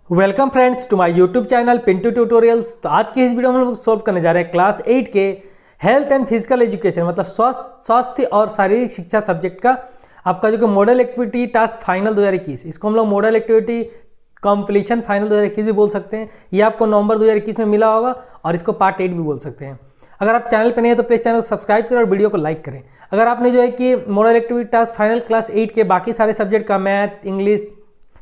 Welcome friends to my YouTube channel Pintu tutorials. तो आज की इस वीडियो में हम लोग सॉल्व करने जा रहे हैं क्लास 8 के हेल्थ एंड फिजिकल एजुकेशन मतलब स्वास्थ्य और शारीरिक शिक्षा सब्जेक्ट का आपका जो कि मॉडल एक्टिविटी टास्क फाइनल 2021। इसको हम लोग मॉडल एक्टिविटी कंप्लीशन फाइनल 2021 भी बोल सकते हैं। ये आपको नवंबर 2021 में मिला होगा और इसको पार्ट 8 भी बोल सकते हैं। अगर आप चैनल पर नहीं है तो प्लीज़ चैनल को सब्सक्राइब करें और वीडियो को लाइक करें। अगर आपने जो है कि model activity task final class 8 के बाकी सारे सब्जेक्ट का math, English,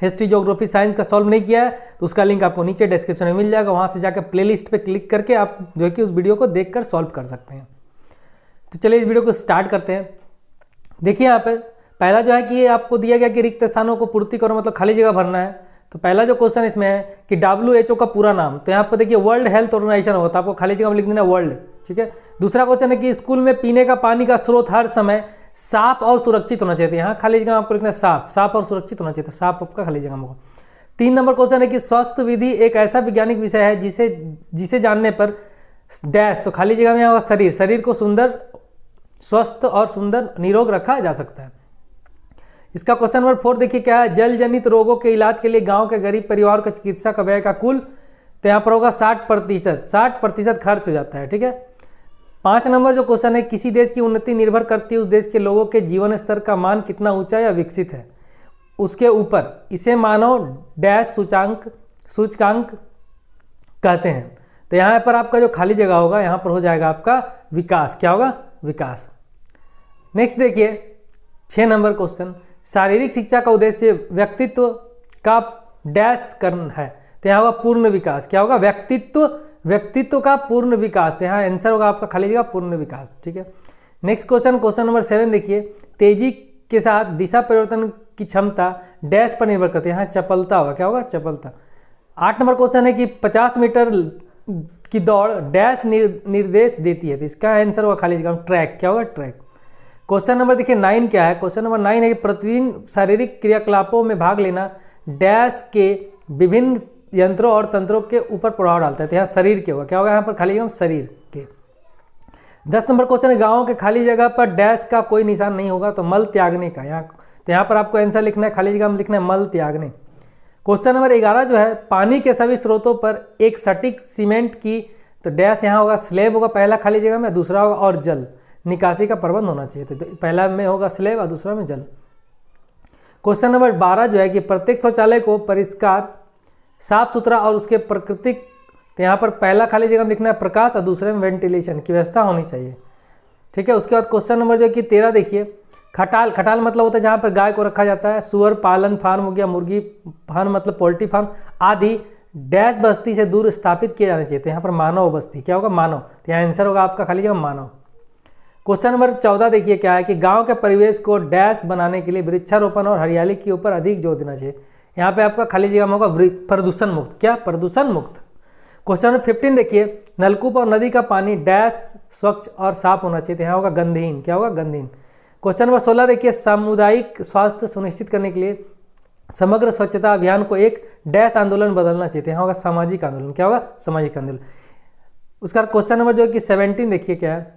history, geography, science का सॉल्व नहीं किया है तो उसका लिंक आपको नीचे डिस्क्रिप्शन में मिल जाएगा। वहाँ से जाकर प्लेलिस्ट पे क्लिक करके आप जो है कि उस वीडियो को देखकर सॉल्व कर सकते हैं। तो चलिए इस वीडियो को स्टार्ट करते हैं। देखिए यहाँ पर पहला जो है कि आपको दिया गया कि रिक्त स्थानों को पूर्ति करो मतलब खाली जगह भरना है। तो पहला जो क्वेश्चन इसमें है कि WHO का पूरा नाम, तो यहाँ पर देखिए वर्ल्ड हेल्थ ऑर्गेनाइजेशन होता है, आपको खाली जगह में लिख देना वर्ल्ड। ठीक है। दूसरा क्वेश्चन है कि स्कूल में पीने का पानी का स्रोत हर समय साफ और सुरक्षित होना चाहिए। यहाँ खाली जगह आपको लिखना है साफ और सुरक्षित होना चाहिए। तो साफ आपका खाली जगह में होगा। 3 नंबर क्वेश्चन है कि स्वास्थ्य विधि एक ऐसा वैज्ञानिक विषय है जिसे जानने पर डैश, तो खाली जगह में होगा शरीर को सुंदर, स्वस्थ और सुंदर निरोग रखा जा सकता है। इसका क्वेश्चन नंबर 4 देखिए क्या है, जल जनित रोगों के इलाज के लिए गाँव के गरीब परिवार का चिकित्सा का व्यय का कुल, तो यहाँ पर होगा 60% खर्च हो जाता है। ठीक है। 5 नंबर जो क्वेश्चन है, किसी देश की उन्नति निर्भर करती है उस देश के लोगों के जीवन स्तर का मान कितना ऊंचा या विकसित है उसके ऊपर, इसे मानव डैश सूचकांक कहते हैं। तो यहाँ पर आपका जो खाली जगह होगा यहाँ पर हो जाएगा आपका विकास। क्या होगा? विकास। नेक्स्ट देखिए 6 नंबर क्वेश्चन, शारीरिक शिक्षा का उद्देश्य व्यक्तित्व का डैश करना है। तो यहाँ होगा पूर्ण विकास। क्या होगा? व्यक्तित्व का पूर्ण विकास। तो यहाँ आंसर होगा आपका खाली जगह पूर्ण विकास। ठीक है। नेक्स्ट क्वेश्चन नंबर 7 देखिए, तेजी के साथ दिशा परिवर्तन की क्षमता डैश पर निर्भर करती है। यहाँ चपलता होगा। क्या होगा? चपलता। 8 नंबर क्वेश्चन है कि 50 मीटर की दौड़ डैश निर्देश देती है। तो इसका आंसर होगा खाली जगह ट्रैक। क्या होगा? ट्रैक। क्वेश्चन नंबर देखिए 9 क्या है। क्वेश्चन नंबर 9 है कि प्रतिदिन शारीरिक क्रियाकलापों में भाग लेना डैश के विभिन्न यंत्रों और तंत्रों के ऊपर प्रभाव डालता है। तो यहाँ शरीर के होगा। क्या होगा? यहाँ पर खाली जगह शरीर के। 10 नंबर क्वेश्चन है, गाँव के खाली जगह पर डैश का कोई निशान नहीं होगा तो मल त्यागने का। यहाँ पर आपको आंसर लिखना है, खाली जगह में लिखना है मल त्यागने। क्वेश्चन नंबर 11 जो है, पानी के सभी स्रोतों पर एक सटीक सीमेंट की, तो डैश यहाँ होगा स्लेब होगा पहला खाली जगह में, दूसरा होगा और जल निकासी का प्रबंध होना चाहिए। तो पहला में होगा स्लेब और दूसरा में जल। क्वेश्चन नंबर 12 जो है कि प्रत्येक शौचालय को परिष्कार, साफ सुथरा और उसके प्राकृतिक, तो यहाँ पर पहला खाली जगह में लिखना है प्रकाश और दूसरे में वेंटिलेशन की व्यवस्था होनी चाहिए। ठीक है। उसके बाद क्वेश्चन नंबर जो है कि 13 देखिए, खटाल मतलब होता है जहाँ पर गाय को रखा जाता है। सुअर पालन फार्म हो गया, मुर्गी फार्म मतलब पोल्ट्री फार्म आदि डैश बस्ती से दूर स्थापित किए जाने चाहिए। तो यहाँ पर मानव बस्ती। क्या होगा? मानव। तो यहाँ आंसर होगा आपका खाली जगह मानव। क्वेश्चन नंबर 14 देखिए क्या है कि गांव के परिवेश को डैश बनाने के लिए वृक्षारोपण और हरियाली के ऊपर अधिक जोर देना चाहिए। यहाँ पे आपका खाली जगह में होगा प्रदूषण मुक्त। क्या? प्रदूषण मुक्त। क्वेश्चन नंबर 15 देखिए, नलकूप और नदी का पानी डैश स्वच्छ और साफ होना चाहिए। तो यहाँ होगा गंधहीन। क्या होगा? गंधहीन। क्वेश्चन नंबर 16 देखिए, सामुदायिक स्वास्थ्य सुनिश्चित करने के लिए समग्र स्वच्छता अभियान को एक डैश आंदोलन बदलना चाहिए। तो यहाँ होगा सामाजिक आंदोलन। क्या होगा? सामाजिक आंदोलन। उसका क्वेश्चन नंबर जो है कि 17 देखिए क्या है,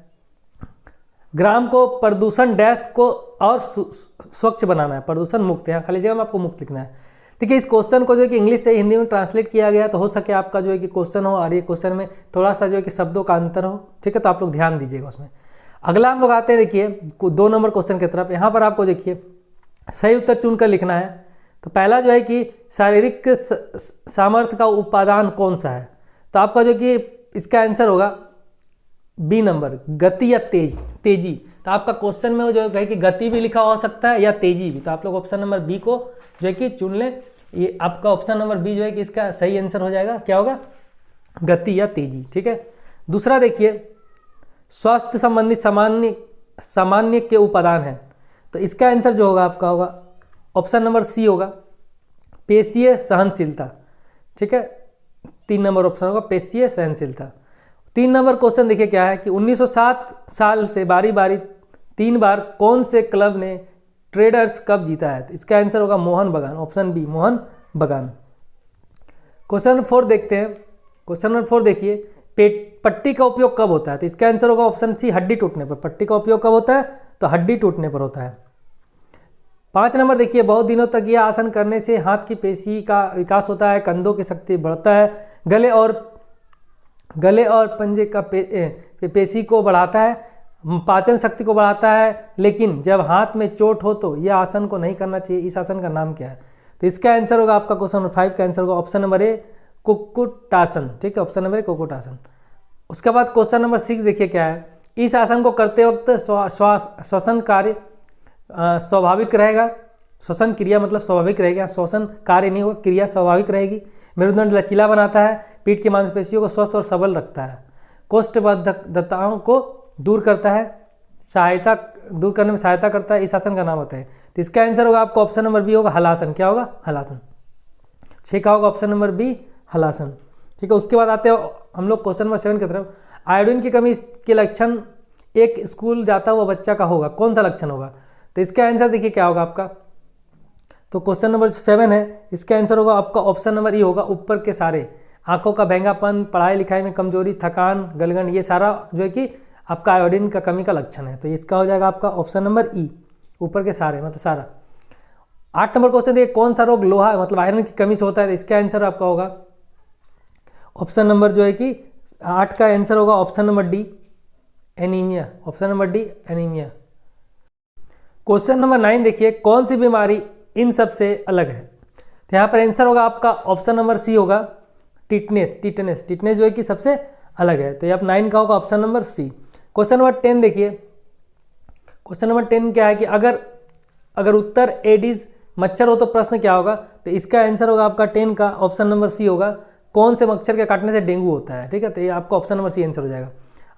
ग्राम को प्रदूषण डैश को और स्वच्छ बनाना है, प्रदूषण मुक्त। यहाँ खाली जगह में आपको मुक्त लिखना है। देखिए इस क्वेश्चन को जो है कि इंग्लिश से हिंदी में ट्रांसलेट किया गया, तो हो सके आपका जो है कि क्वेश्चन हो और ये क्वेश्चन में थोड़ा सा जो है कि शब्दों का अंतर हो। ठीक है। तो आप लोग ध्यान दीजिएगा उसमें। अगला हम लोग आते हैं देखिए 2 नंबर क्वेश्चन की तरफ। यहाँ पर आपको देखिए सही उत्तर चुनकर लिखना है। तो पहला जो है कि शारीरिक सामर्थ्य का उपादान कौन सा है, तो आपका जो कि इसका आंसर होगा बी नंबर, गति या तेजी। तो आपका क्वेश्चन में जो है कि गति भी लिखा हो सकता है या तेजी भी। तो आप लोग ऑप्शन नंबर बी को जो है कि चुन लें। ये आपका ऑप्शन नंबर बी जो है कि इसका सही आंसर हो जाएगा। क्या होगा? गति या तेजी। ठीक है। दूसरा देखिए, स्वास्थ्य संबंधी सामान्य के उपादान है। तो इसका आंसर जो होगा आपका होगा ऑप्शन नंबर सी होगा, पेशीय सहनशीलता। ठीक है। 3 नंबर ऑप्शन होगा पेशीय सहनशीलता। 3 नंबर क्वेश्चन देखिए क्या है कि 1907 साल से बारी बारी 3 बार कौन से क्लब ने ट्रेडर्स कप जीता है। तो इसका आंसर होगा मोहन बगान। ऑप्शन बी मोहन बगान। क्वेश्चन नंबर 4 देखते हैं। क्वेश्चन नंबर 4 देखिए, पट्टी का उपयोग कब होता है। तो इसका आंसर होगा ऑप्शन सी हड्डी टूटने पर। पट्टी का उपयोग कब होता है? तो हड्डी टूटने पर होता है। 5 नंबर देखिए, बहुत दिनों तक यह आसन करने से हाथ की पेशी का विकास होता है, कंधों की शक्ति बढ़ता है, गले और पंजे का पेशी को बढ़ाता है, पाचन शक्ति को बढ़ाता है। लेकिन जब हाथ में चोट हो तो यह आसन को नहीं करना चाहिए। इस आसन का नाम क्या है? तो इसका आंसर होगा आपका क्वेश्चन नंबर 5 का आंसर होगा ऑप्शन नंबर ए, कुक्कुटासन। ठीक है, ऑप्शन नंबर ए कुक्कुटासन। उसके बाद क्वेश्चन नंबर 6 देखिए क्या है। इस आसन को करते वक्त श्वसन कार्य स्वाभाविक रहेगा। श्वसन क्रिया मतलब स्वाभाविक रहेगा, श्वसन कार्य नहीं होगा, क्रिया स्वाभाविक रहेगी। मेरुदंड लचीला बनाता है, पीठ की मांसपेशियों को स्वस्थ और सबल रखता है, कोष्ठबद्धताओं को दूर करता है, दूर करने में सहायता करता है। इस आसन का नाम होता है। तो इसका आंसर होगा आपको ऑप्शन नंबर बी होगा हलासन। क्या होगा? हलासन। 6 का होगा ऑप्शन नंबर बी हलासन। ठीक है, उसके बाद आते हैं हम लोग क्वेश्चन नंबर 7 की तरफ। आयोडीन की कमी के लक्षण एक स्कूल जाता हुआ बच्चा का होगा, कौन सा लक्षण होगा? तो इसका आंसर देखिए क्या होगा आपका। तो क्वेश्चन नंबर 7 है, इसका आंसर होगा आपका ऑप्शन नंबर ई होगा ऊपर के सारे। आंखों का भैंगापन, पढ़ाई लिखाई में कमजोरी, थकान, गलगंड, ये सारा जो है कि आपका आयोडीन का कमी का लक्षण है। तो इसका हो जाएगा आपका ऑप्शन नंबर ई, ऊपर के सारे मतलब सारा। 8 नंबर क्वेश्चन देखिए, कौन सा रोग लोहा मतलब आयरन की कमी से होता है? तो इसका आंसर आपका होगा ऑप्शन नंबर जो है कि 8 का आंसर होगा option number D, anaemia. Option number D, anaemia. Question number 9 देखिए, कौन सी बीमारी इन सब से अलग है? तो यहाँ पर आंसर होगा आपका ऑप्शन नंबर सी होगा टिटनेस। टिटनेस जो है कि सबसे अलग है। तो ये आप 9 का होगा option number C. Question number 10 देखिए, क्वेश्चन नंबर 10 क्या है कि अगर उत्तर एडिस मच्छर हो तो प्रश्न क्या होगा? तो इसका आंसर होगा आपका 10 का ऑप्शन नंबर सी होगा, कौन से मच्छर के काटने से डेंगू होता है। ठीक है, तो ये आपका ऑप्शन नंबर सी आंसर हो जाएगा।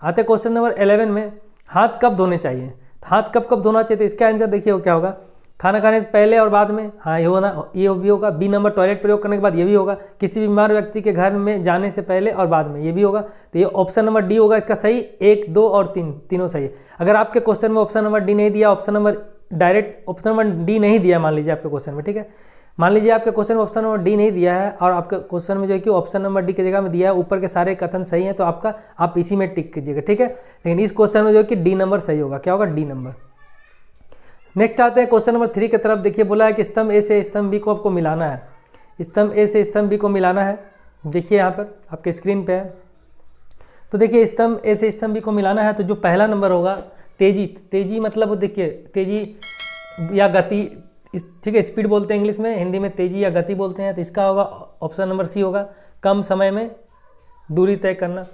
आते क्वेश्चन नंबर 11 में, हाथ कब धोने चाहिए? हाथ कब धोना चाहिए? तो इसका आंसर देखिए क्या होगा, खाना खाने से पहले और बाद में। हाँ, ये भी होगा। बी नंबर, टॉयलेट प्रयोग करने के बाद, ये भी होगा। किसी बीमार व्यक्ति के घर में जाने से पहले और बाद में, ये भी होगा। तो ये ऑप्शन नंबर डी होगा इसका सही। 1, 2 और 3 तीनों सही है। अगर आपके क्वेश्चन में ऑप्शन नंबर डी नहीं दिया, option number direct option number D नहीं दिया मान लीजिए आपके क्वेश्चन में, ठीक है, मान लीजिए आपके क्वेश्चन में ऑप्शन नंबर डी नहीं दिया है और आपके क्वेश्चन में जो है कि ऑप्शन नंबर डी की जगह में दिया है, ऊपर के सारे कथन सही हैं, तो आप इसी में टिक कीजिएगा। ठीक है, लेकिन इस क्वेश्चन में जो है कि डी नंबर सही होगा। क्या होगा? D number. नेक्स्ट आते हैं क्वेश्चन नंबर 3 की तरफ। देखिए बोला है कि स्तंभ ए से स्तंभ बी को आपको मिलाना है। स्तंभ ए से स्तंभ बी को मिलाना है। देखिए यहाँ पर आपके स्क्रीन पे है। तो देखिए स्तंभ ए से स्तंभ बी को मिलाना है, तो जो पहला नंबर होगा तेजी मतलब देखिए तेजी या गति, ठीक है, स्पीड बोलते हैं इंग्लिश में, हिंदी में तेजी या गति बोलते हैं। तो इसका होगा ऑप्शन नंबर सी होगा, कम समय में दूरी तय करना,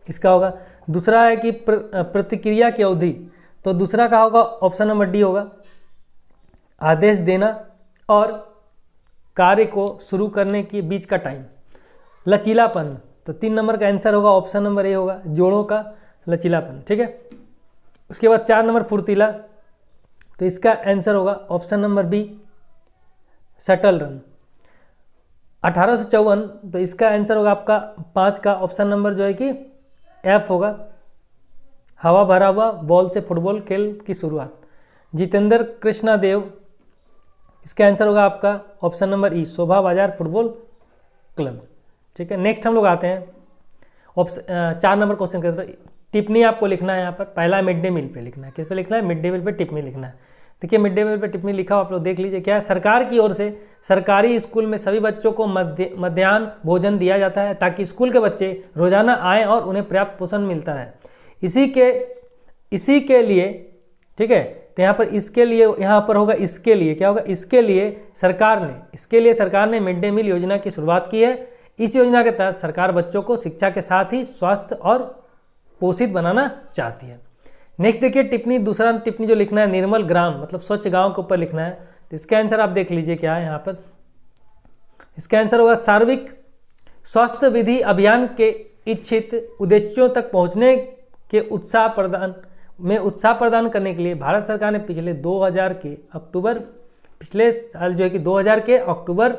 इसका होगा। दूसरा है कि प्रतिक्रिया की अवधि, तो दूसरा का होगा ऑप्शन नंबर डी होगा, आदेश देना और कार्य को शुरू करने के बीच का टाइम। लचीलापन, तो 3 नंबर का आंसर होगा ऑप्शन नंबर ए होगा, जोड़ों का लचीलापन। ठीक है, उसके बाद 4 नंबर फुर्तीला, तो इसका आंसर होगा option number B, shuttle run. 1854, तो इसका आंसर होगा आपका 5 का ऑप्शन नंबर जो है कि एफ होगा, हवा भरा हुआ बॉल से फुटबॉल खेल की शुरुआत। जितेंद्र कृष्णा देव, इसका आंसर होगा आपका ऑप्शन नंबर ई, शोभा बाजार फुटबॉल क्लब। ठीक है, नेक्स्ट हम लोग आते हैं 4 नंबर क्वेश्चन के अंदर। टिप्पणी आपको लिखना है यहाँ पर, पहला मिड डे मील पे लिखना है। किस पे लिखना है? मिड डे मील पे टिप्पणी लिखना है। देखिए मिड डे मील पे टिप्पणी लिखा, आप लोग देख लीजिए क्या है। सरकार की ओर से सरकारी स्कूल में सभी बच्चों को मध्याह्न भोजन दिया जाता है ताकि स्कूल के बच्चे रोजाना आएँ और उन्हें पर्याप्त पोषण मिलता रहे। इसी के लिए, ठीक है, तो यहाँ पर इसके लिए, यहाँ पर होगा इसके लिए, क्या होगा? इसके लिए सरकार ने मिड डे मील योजना की शुरुआत की है। इस योजना के तहत सरकार बच्चों को शिक्षा के साथ ही स्वस्थ और पोषित बनाना चाहती है। नेक्स्ट देखिए टिप्पणी, दूसरा टिप्पणी जो लिखना है, निर्मल ग्राम मतलब स्वच्छ गांव के ऊपर लिखना है। तो इसका आंसर आप देख लीजिए क्या है यहाँ पर। इसका आंसर होगा सार्वजनिक स्वास्थ्य विधि अभियान के इच्छित उद्देश्यों तक पहुँचने के उत्साह प्रदान करने के लिए भारत सरकार ने पिछले साल जो है कि 2000 के अक्टूबर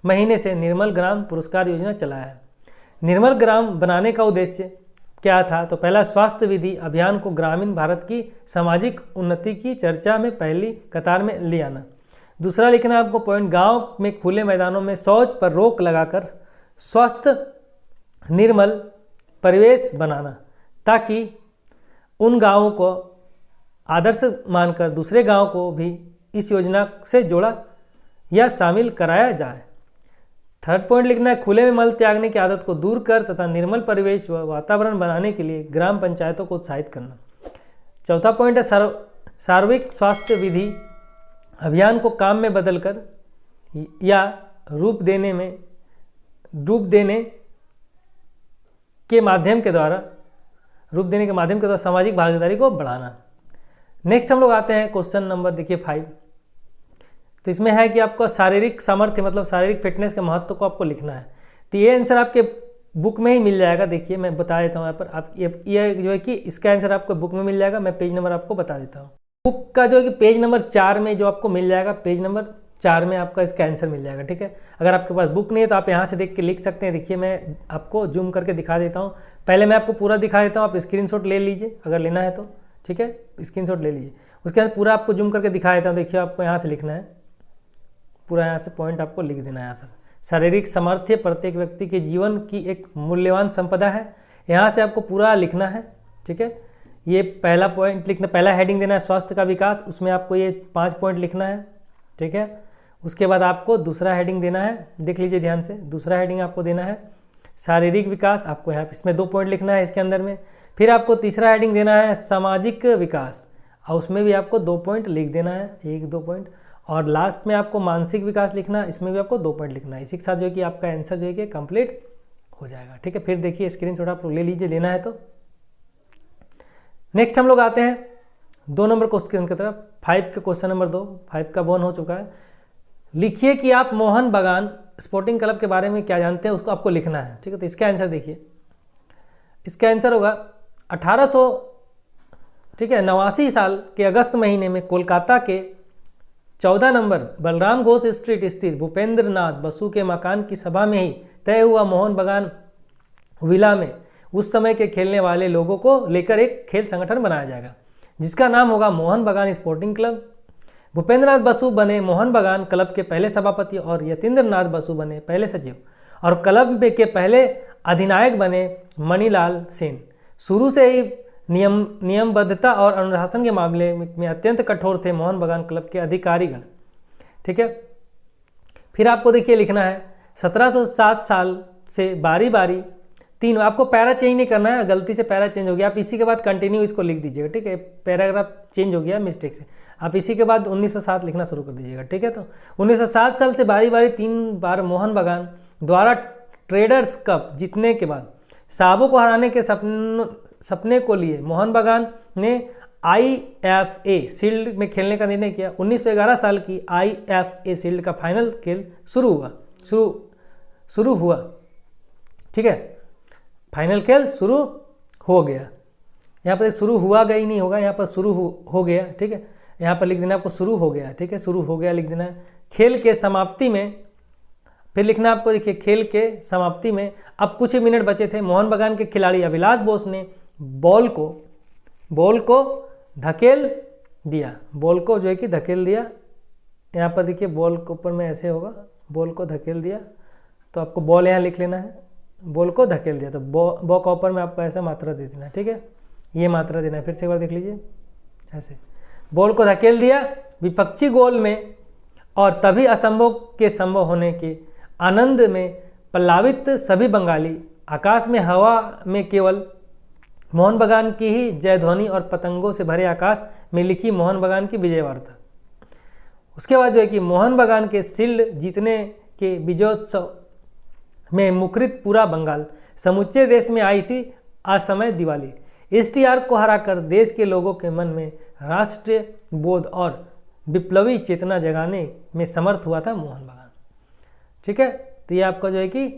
महीने से निर्मल ग्राम पुरस्कार योजना चलाया है। निर्मल ग्राम बनाने का उद्देश्य क्या था? तो पहला, स्वास्थ्य विधि अभियान को ग्रामीण भारत की सामाजिक उन्नति की चर्चा में पहली कतार में ले आना। दूसरा लिखना आपको पॉइंट, गांव में खुले मैदानों में शौच पर रोक लगाकर स्वस्थ निर्मल परिवेश बनाना ताकि उन गांवों को आदर्श मानकर दूसरे गांव को भी इस योजना से जोड़ा या शामिल कराया जाए। थर्ड पॉइंट लिखना है, खुले में मल त्यागने की आदत को दूर कर तथा निर्मल परिवेश व वातावरण बनाने के लिए ग्राम पंचायतों को उत्साहित करना। चौथा पॉइंट है, सार्वजनिक स्वास्थ्य विधि अभियान को काम में बदलकर या रूप देने के माध्यम के द्वारा सामाजिक भागीदारी को बढ़ाना। नेक्स्ट हम लोग आते हैं क्वेश्चन नंबर देखिए 5। तो इसमें है कि आपको शारीरिक सामर्थ्य मतलब शारीरिक फिटनेस के महत्व को आपको लिखना है। तो ये आंसर आपके बुक में ही मिल जाएगा। देखिए मैं बता देता हूँ यहाँ पर, आप ये जो है कि इसका आंसर आपको बुक में मिल जाएगा। मैं पेज नंबर आपको बता देता हूँ। बुक का जो है कि पेज नंबर 4 में जो आपको मिल जाएगा, पेज नंबर 4 में आपका इसका आंसर मिल जाएगा। ठीक है, अगर आपके पास बुक नहीं है तो आप यहाँ से देख के लिख सकते हैं। देखिए मैं आपको जूम करके दिखा देता हूँ। पहले मैं आपको पूरा दिखा देता हूँ, आप स्क्रीनशॉट ले लीजिए अगर लेना है तो। ठीक है, स्क्रीनशॉट ले लीजिए, उसके बाद पूरा आपको जूम करके दिखा देता हूँ। देखिए आपको यहाँ से लिखना है, पूरा यहाँ से पॉइंट आपको लिख देना है। यहाँ पर शारीरिक सामर्थ्य प्रत्येक व्यक्ति के जीवन की एक मूल्यवान संपदा है, यहाँ से आपको पूरा लिखना है। ठीक है, ये पहला पॉइंट लिखना, पहला हेडिंग देना है स्वास्थ्य का विकास, उसमें आपको ये 5 पॉइंट लिखना है। ठीक है, उसके बाद आपको दूसरा हेडिंग देना है, देख लीजिए ध्यान से, दूसरा हेडिंग आपको देना है शारीरिक विकास, आपको यहाँ इसमें 2 पॉइंट लिखना है इसके अंदर में। फिर आपको तीसरा हेडिंग देना है सामाजिक विकास, और उसमें भी आपको 2 पॉइंट लिख देना है, 1-2 पॉइंट। और लास्ट में आपको मानसिक विकास लिखना है, इसमें भी आपको 2 पॉइंट लिखना है। इसी के साथ जो है कि आपका आंसर जो है कि कंप्लीट हो जाएगा। ठीक है, फिर देखिए स्क्रीनशॉट आप ले लीजिए, लेना है तो। नेक्स्ट हम लोग आते हैं 2 नंबर क्वेश्चन की तरफ। 5 का क्वेश्चन नंबर 2, 5 का 1 हो चुका है। लिखिए कि आप मोहन बागान स्पोर्टिंग क्लब के बारे में क्या जानते हैं, उसको आपको लिखना है। ठीक है, तो इसका आंसर देखिए, इसका आंसर होगा 1889 साल के अगस्त महीने में कोलकाता के 14 नंबर बलराम घोष स्ट्रीट स्थित भूपेंद्र नाथ बसु के मकान की सभा में ही तय हुआ मोहन बागान विला में उस समय के खेलने वाले लोगों को लेकर एक खेल संगठन बनाया जाएगा जिसका नाम होगा मोहन बागान स्पोर्टिंग क्लब। भूपेंद्र नाथ बसु बने मोहन बागान क्लब के पहले सभापति और यतीन्द्र नाथ बसु बने पहले सचिव, और क्लब के पहले अधिनायक बने मणिलाल सेन। शुरू से ही नियमबद्धता और अनुशासन के मामले में अत्यंत कठोर थे मोहन बागान क्लब के अधिकारीगण। ठीक है, फिर आपको देखिए लिखना है 1707 साल से बारी बारी 3, आपको पैरा चेंज नहीं करना है, गलती से पैरा चेंज हो गया, आप इसी के बाद कंटिन्यू इसको लिख दीजिएगा। ठीक है, पैराग्राफ चेंज हो गया मिस्टेक से, आप इसी के बाद 1907 लिखना शुरू कर दीजिएगा। ठीक है, तो 1907 साल से बारी बारी 3 बार मोहन बागान द्वारा ट्रेडर्स कप जीतने के बाद साबो को हराने के सपने को लिए मोहन बागान ने IFA शील्ड में खेलने का निर्णय किया। 1911 साल की IFA शील्ड का फाइनल खेल शुरू हुआ। ठीक है, फाइनल खेल शुरू हो गया। यहाँ पर शुरू हुआ गई नहीं होगा, यहाँ पर शुरू हो गया। ठीक है, यहाँ पर लिख देना आपको शुरू हो गया। ठीक है, शुरू हो गया लिख देना है। खेल के समाप्ति में फिर लिखना आपको, देखिए खेल के समाप्ति में अब कुछ ही मिनट बचे थे। मोहन बागान के खिलाड़ी अभिलाष बोस ने बॉल को धकेल दिया, बॉल को जो है कि धकेल दिया। यहाँ पर देखिए बॉल के ऊपर में ऐसे होगा, बॉल को धकेल दिया, तो आपको बॉल यहाँ लिख लेना है, बॉल को धकेल दिया। तो बॉ का ऊपर में आपको ऐसा मात्रा दे देना है। ठीक है, ये मात्रा देना है, फिर से एक बार देख लीजिए ऐसे, बॉल को धकेल दिया विपक्षी गोल में, और तभी असंभव के संभव होने के आनंद में पल्लावित सभी बंगाली आकाश में हवा में केवल मोहन बागान की ही जयध्वनि और पतंगों से भरे आकाश में लिखी मोहन बागान की विजय वार्ता। उसके बाद जो है कि मोहन बागान के शील्ड जीतने के विजयोत्सव में मुखरित पूरा बंगाल समूचे देश में आई थी असमय दिवाली। STR को हराकर देश के लोगों के मन में राष्ट्रीय बोध और विप्लवी चेतना जगाने में समर्थ हुआ था मोहन बागान। ठीक है, तो ये आपका जो है कि